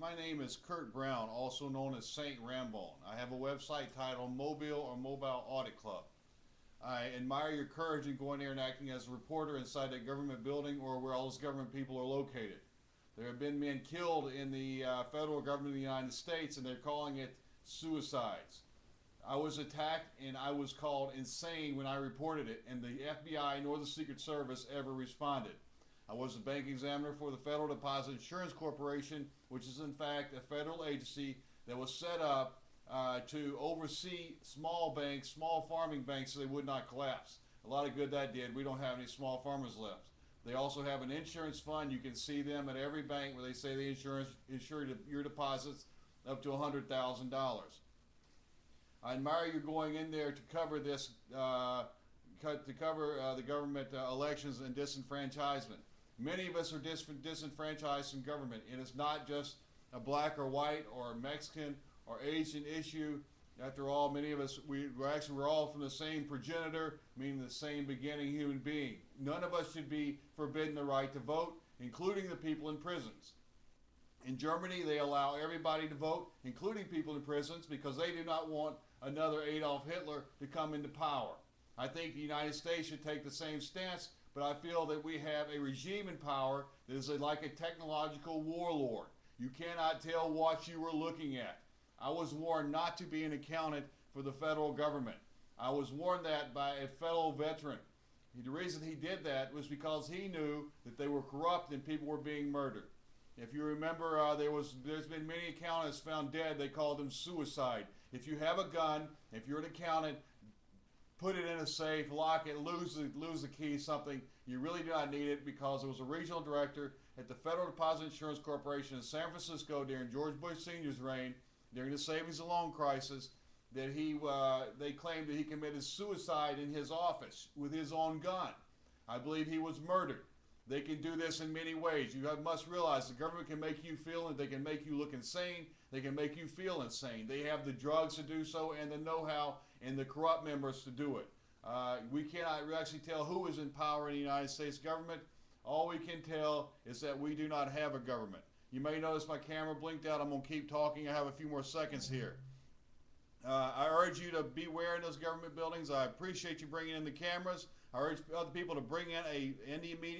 My name is Kurt Brown, also known as Saint Rambone. I have a website titled Mobile or Mobile Audit Club. I admire your courage in going there and acting as a reporter inside a government building or where all those government people are located. There have been men killed in the federal government of the United States, and they're calling it suicides. I was attacked and I was called insane when I reported it, and the FBI nor the Secret Service ever responded. I was the bank examiner for the Federal Deposit Insurance Corporation, which is in fact a federal agency that was set up to oversee small banks, small farming banks, so they would not collapse. A lot of good that did. We don't have any small farmers left. They also have an insurance fund. You can see them at every bank where they say they insure your deposits up to $100,000. I admire you going in there to cover this, the government elections and disenfranchisement. Many of us are disenfranchised from government, and it's not just a black or white or Mexican or Asian issue. After all, many of us, we're all from the same progenitor, meaning the same beginning human being. None of us should be forbidden the right to vote, including the people in prisons. In Germany, they allow everybody to vote, including people in prisons, because they do not want another Adolf Hitler to come into power. I think the United States should take the same stance, but I feel that we have a regime in power that is like a technological warlord. You cannot tell what you were looking at. I was warned not to be an accountant for the federal government. I was warned that by a fellow veteran. The reason he did that was because he knew that they were corrupt and people were being murdered. If you remember, there's been many accountants found dead. They called them suicide. If you have a gun, if you're an accountant, put it in a safe, lock it, lose the key, something. You really do not need it, because there was a regional director at the Federal Deposit Insurance Corporation in San Francisco during George Bush Sr.'s reign, during the savings and loan crisis, that they claimed that he committed suicide in his office with his own gun. I believe he was murdered. They can do this in many ways. You must realize the government can make you feel, and they can make you look insane. They can make you feel insane. They have the drugs to do so, and the know-how, and the corrupt members to do it. We cannot actually tell who is in power in the United States government. All we can tell is that we do not have a government. You may notice my camera blinked out. I'm going to keep talking. I have a few more seconds here. I urge you to beware in those government buildings. I appreciate you bringing in the cameras. I urge other people to bring in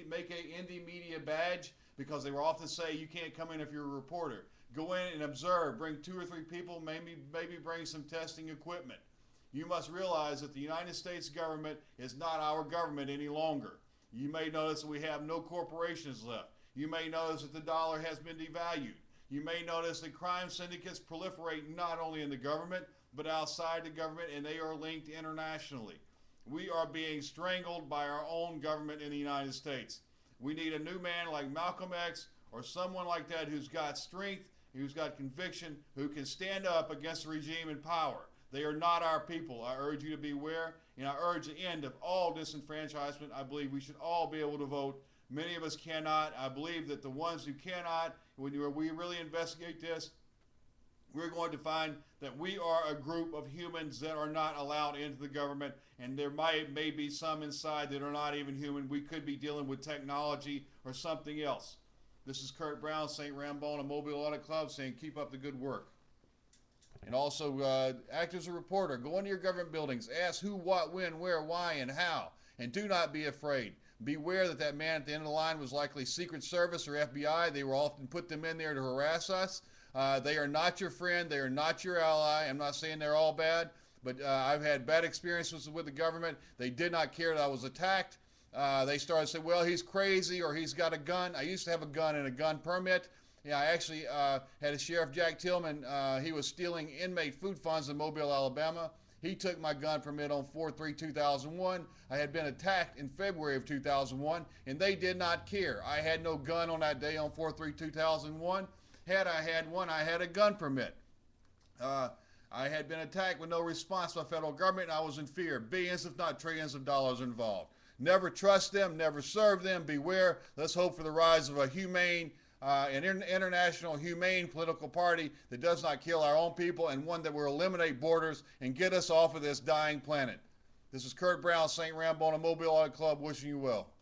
make a indie media badge, because they will often say you can't come in if you're a reporter. Go in and observe. Bring 2 or 3 people. Maybe bring some testing equipment. You must realize that the United States government is not our government any longer. You may notice that we have no corporations left. You may notice that the dollar has been devalued. You may notice that crime syndicates proliferate not only in the government, but outside the government, and they are linked internationally. We are being strangled by our own government in the United States. We need a new man like Malcolm X or someone like that who's got strength, who's got conviction, who can stand up against the regime in power. They are not our people. I urge you to beware, and I urge the end of all disenfranchisement. I believe we should all be able to vote. Many of us cannot. I believe that the ones who cannot, when we really investigate this, we're going to find that we are a group of humans that are not allowed into the government, and there may be some inside that are not even human. We could be dealing with technology or something else. This is Kurt Brown, St. Rambone, a Mobile Audit Club, saying keep up the good work. And also, act as a reporter. Go into your government buildings. Ask who, what, when, where, why, and how. And do not be afraid. Beware that man at the end of the line was likely Secret Service or FBI. They will often put them in there to harass us. They are not your friend. They are not your ally. I'm not saying they're all bad, but I've had bad experiences with the government. They did not care that I was attacked. They started saying, well, he's crazy or he's got a gun. I used to have a gun and a gun permit. Yeah, I actually had a Sheriff Jack Tillman. He was stealing inmate food funds in Mobile, Alabama. He took my gun permit on 4/3/2001. I had been attacked in February of 2001, and they did not care. I had no gun on that day on 4/3/2001. Had I had one, I had a gun permit. I had been attacked with no response by federal government, and I was in fear. Billions, if not trillions of dollars involved. Never trust them, never serve them. Beware. Let's hope for the rise of a humane, an international humane political party that does not kill our own people, and one that will eliminate borders and get us off of this dying planet. This is Kurt Brown, St. Rambone, Mobile Audit Club, wishing you well.